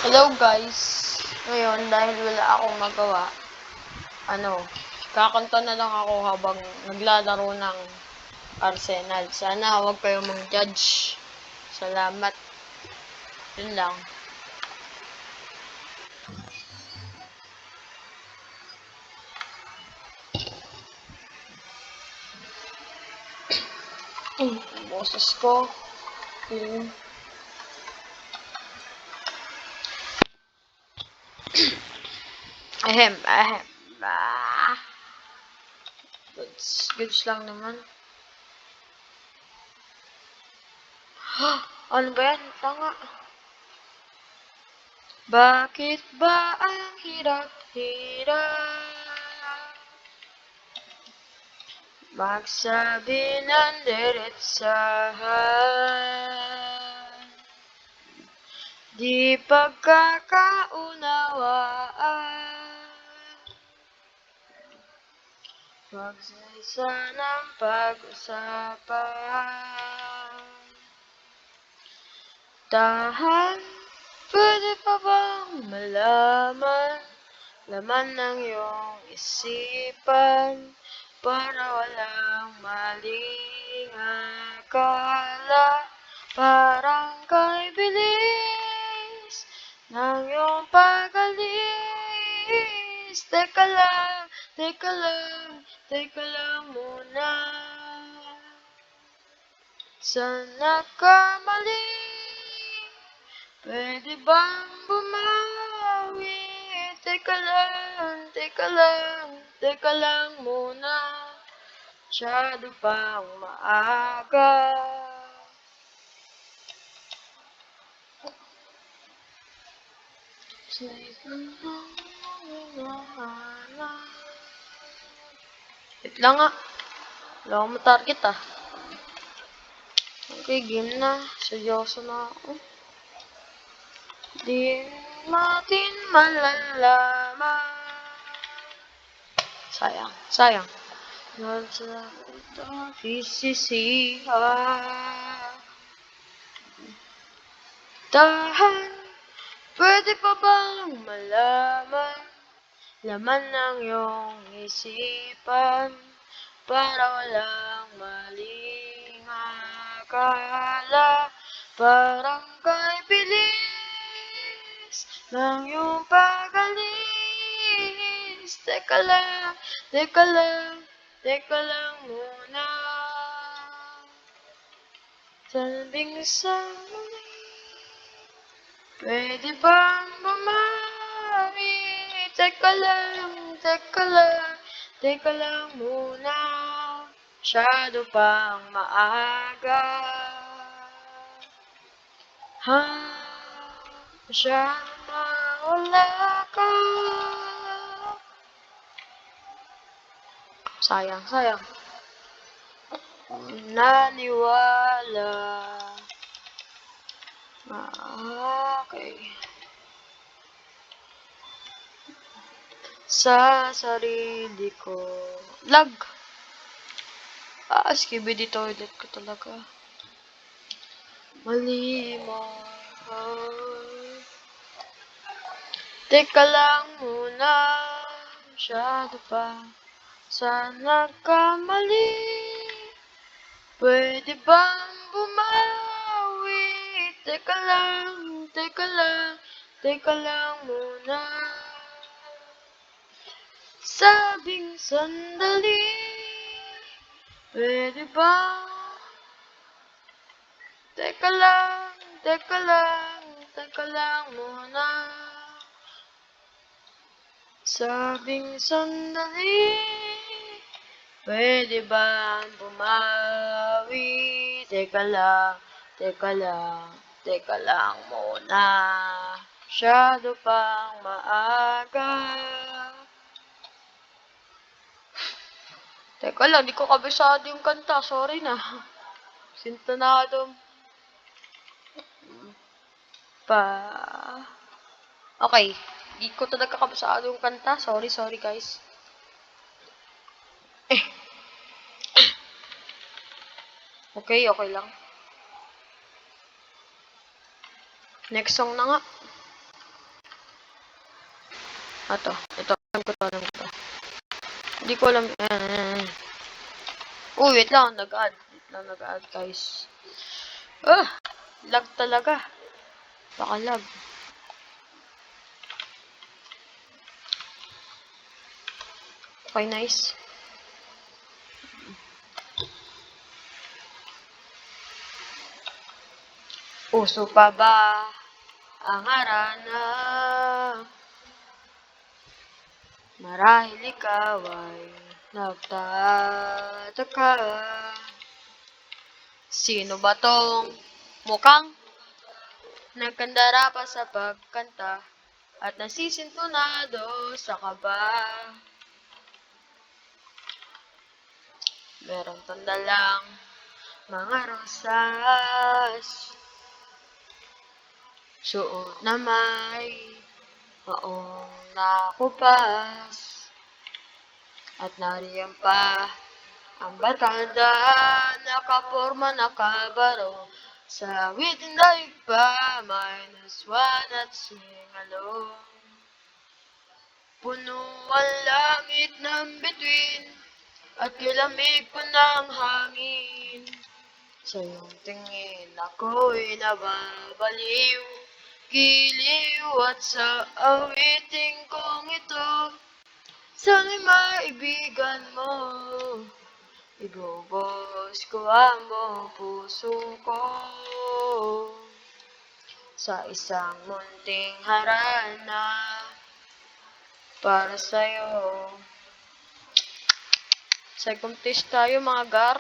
Hello guys! Ngayon, dahil wala akong magawa, kakanta na lang ako habang naglalaro ng Arsenal. Sana huwag kayong mag-judge. Salamat. Yun lang. Boses ko. Ahem. Goods lang naman. Ano ba yan? Tanga. Bakit ba ang hirap-hirap magsabi ng diretsahan? Di pagkakaunawaan, wag sanang pag-usapan. Tahan, pwede pa bang malaman laman ng iyong isipan para walang maling akala? Parang kay bilis ng iyong pag-alis. Teka lang muna. Sana kamali, pwede bang bumawi? Teka lang muna. Masyado pang maaga. Wait lang nga. Wala akong matarget ah. Okay, game na. Seryoso na ako. Di natin malalaman. Sayang. Dahil sa ito, sisisihan. Tahan, pwede pa bang malaman laman ng iyong isipan para walang maling akala? Parang kay bilis ng iyong pag-alis. Teka lang muna. Sabing sa muli, pwede bang bumawi? Teka lang muna. Masyado pang maaga. Masyado na wala ka. Sayang. Naniwala. Okay. Sa sarili ko. Lag! Skibidi toilet ko talaga. Mali mo. Teka lang muna. Masyado pa. Sana kamali. Pwede bang bumawi? Teka lang muna. Sabing sandali, pwede bang? Teka lang muna. Sabing sandali, pwede bang bumawi? Teka lang muna. Masyado pang maaga. Teka lang, di ko kabisado yung kanta. Sorry na. Sintonado pa. Okay. Di ko talaga kabisado yung kanta. Sorry guys. Okay lang. Next song na nga. Alam ko to. Hindi ko alam. Uy, wait lang, nag-add. Guys. Lag talaga. Baka lag. Okay, nice. Puso pa ba ang harana? Marahil ikaw ay nagtataka. Sino ba tong mukhang nagkandara pa sa pagkanta at nasisintunado sa kaba? Merong tandalang mga rosas, suot na may maong nakupas, at nariyan pa ang barkada, nakaporma, nakabaro, sa awitin daig pa, -1 at sing along. Puno ang langit ng bituin, at kilamig pa ng hangin. Sa iyong tingin ako'y nababaliw, giliw, at sa awiting kong ito, sana'y maibigan mo. Ibubos ko ang buong puso ko sa isang munting harana para sa'yo. Second test tayo, mga gar.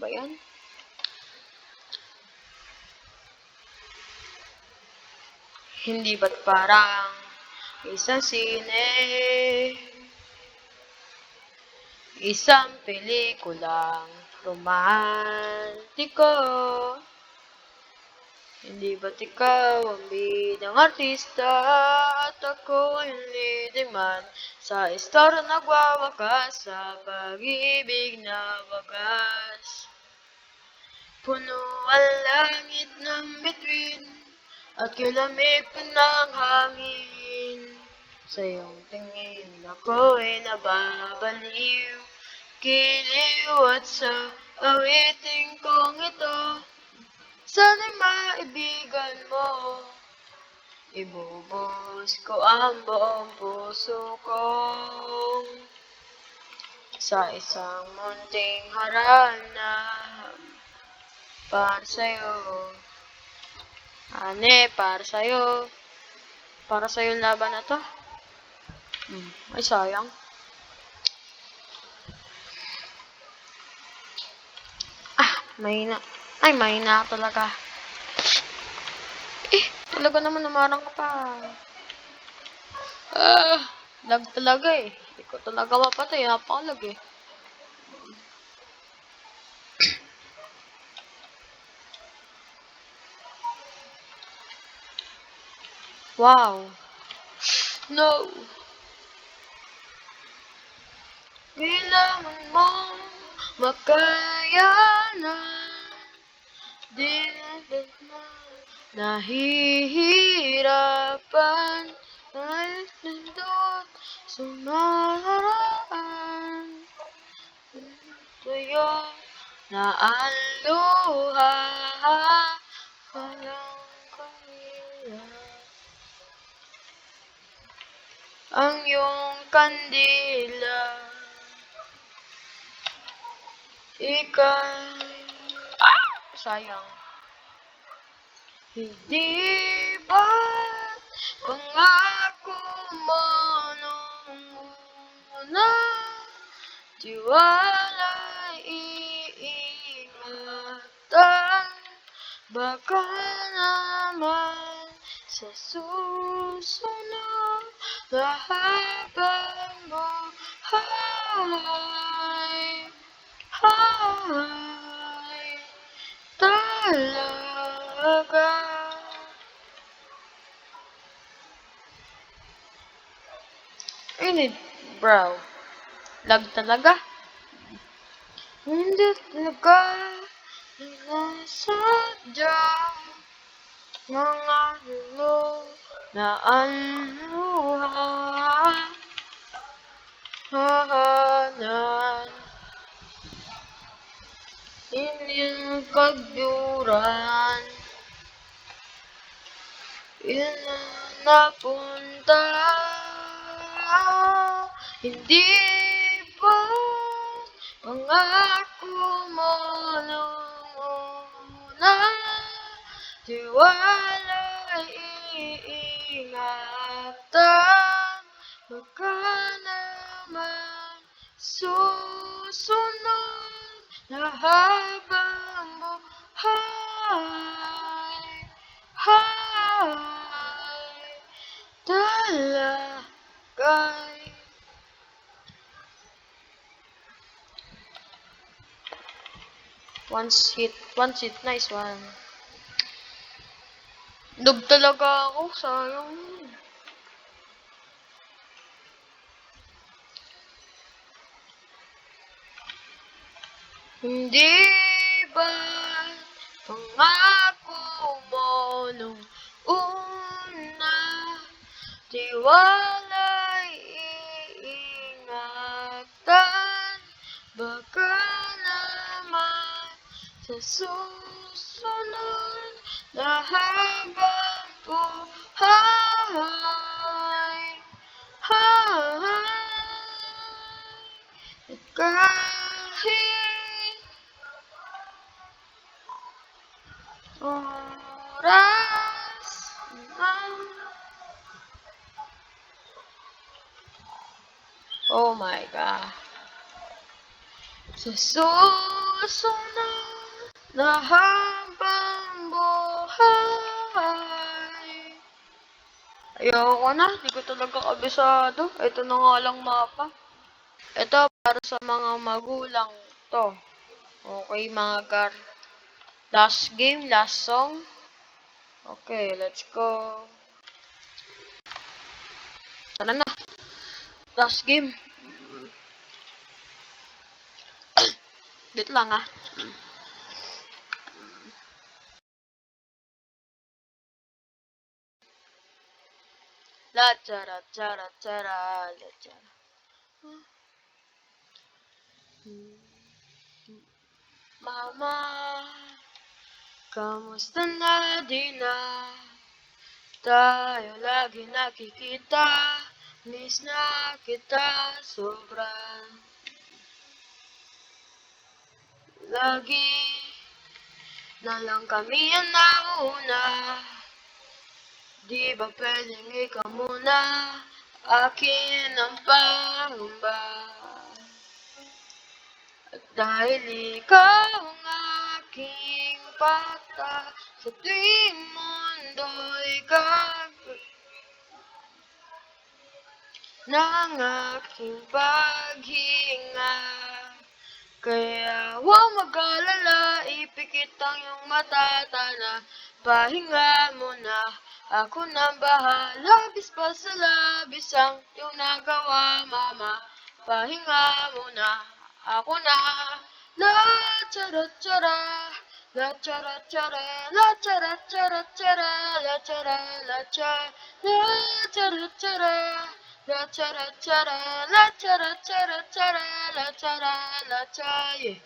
Ba yan? Hindi ba't parang isang sine, isang pelikulang romantiko? Hindi ba't ikaw ang bidang artista at ako yung leading man sa istorya nagwawakas sa pag-ibig na wagas? Puno ang langit ng bituin at kilamig pa ng hangin. Sa iyong tingin ako'y nababaliw, giliw, at sa awiting kong ito, sana'y maibigan mo. Ibubos ko ang buong puso ko sa isang munting harana para sa'yo. Para sa'yo. Para sa'yo yung laban na to. Ay, sayang. Mahina. Ay, mahina talaga. Talaga naman namarang ka pa. Lag talaga eh. Hindi ko talaga mapatay. Napakalag eh. Wow. No. Kailangan mong makayanan. Dinadad na nahihirapan. Kahit nandun sumaraan. Tuyo na ang luha. Walang kanila. Ang iyong kandila. Ikaw. Sayang. Hindi ba pangako mo nung una, tiwala'y iingatan? Baka naman sa susunod na habang buhay talaga. Init, bro. Lag talaga. Hindi talaga nasadya mga na ang hahanan. Inyong pagduran, napunta, hindi ba pangako mo nung una, tiwala'y iingatan, baka naman susunod na habang buhay, talagay. One hit, nice one. Dub talaga ako, sayang. Hindi ba pangako mo nung una, tiwala'y iingatan, baka naman sa susunod na habang buhay, at kahit oras ng oh my God, sa susunod na habang buhay. Ayoko na, di ko talaga kabisado. Ito na nga lang mapa. Ito para sa mga magulang to. Okay mga gar. Last game, last song. Okay, let's go. Tara na. Last game. Dito lang ah. La chara chara chara la chara. Mama, kamusta na din na? Tayo lagi nakikita, miss na kita sobra. Lagi na lang kami ang nauna, di ba pwedeng ikaw muna, akin ang pangamba. At dahil ikaw ang aking pata, sa tuwing mundo'y ng aking paghinga. Kaya huwag mag-alala, ipikit ang iyong mata, na pahinga muna. Ako nang bahala, labis pa sa labis ang iyong nagawa, mama. Pahinga muna, ako na. La chara chara, la chara chara, la chara chara chara, la chara la chara, la chara chara. La chara chara, la chara chara chara, la chara la chara, yeah.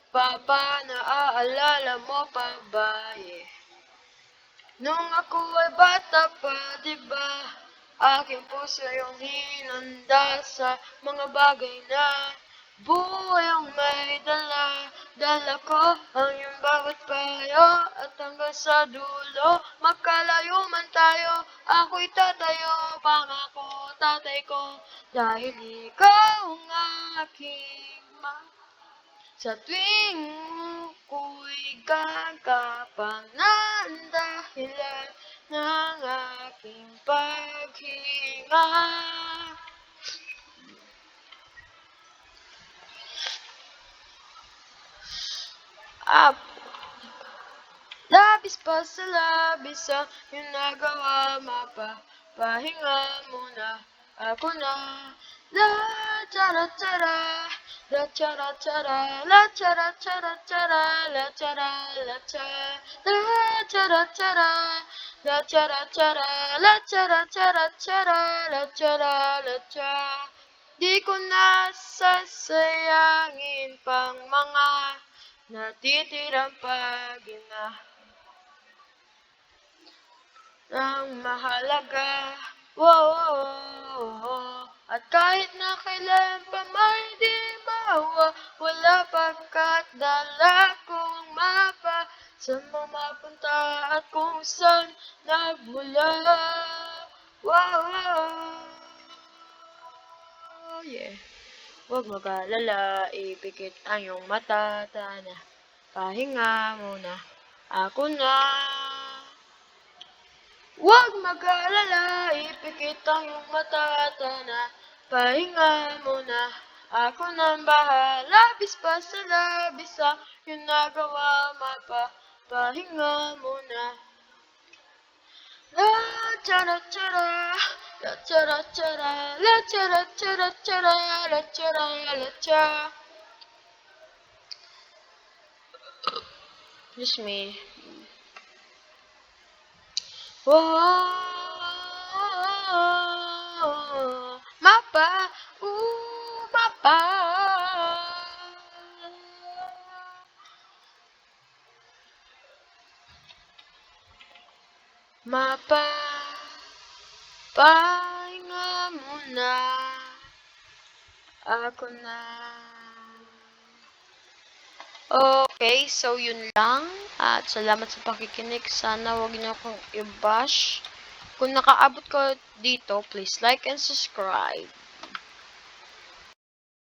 Papa, naaalala mo pa ba, yeah? Nung ako ay bata pa, diba? Aking puso yung hinanda sa mga bagay na buhay ang may dala. Dala ko ang iyong bawat payo at hanggang sa dulo, magkalayo man tayo, ako'y tatayo, pangako tatay ko, dahil ikaw ang aking sa tuwing ko'y gagapangan, dahilan ng aking paghinga. Labis pa sa labis ang iyong nagawa, pahinga muna, ako na. La chara chara, La chara chara, la chara chara chara, la chara la cha, la chara chara, la chara chara, la chara chara chara, la chara la cha. Di ko nasasayangin pang mga natitirang pagina ng mahalaga. Whoa, at kahit na kailan pa may di mawawala pagkat dala kong mapa sa mapunta at kung saan nagmula. Yeah. Huwag mag-alala, ipikit ang iyong mata, tana. Pahinga muna, ako na. Huwag mag-alala, ipikit ang iyong mata, tana. Pahinga muna, ako nang bahala. Labis pa sa labis ang iyong nagawa, pahinga muna. La chara chara, la chara chara, la chara chara chara, la chara la cha. Excuse me. Mapa, mapa. Mapa, pahinga muna, ako na. Okay, so yun lang. At salamat sa pakikinig. Sana wag niyo akong i-bash. Kung nakaabot ko dito, please like and subscribe.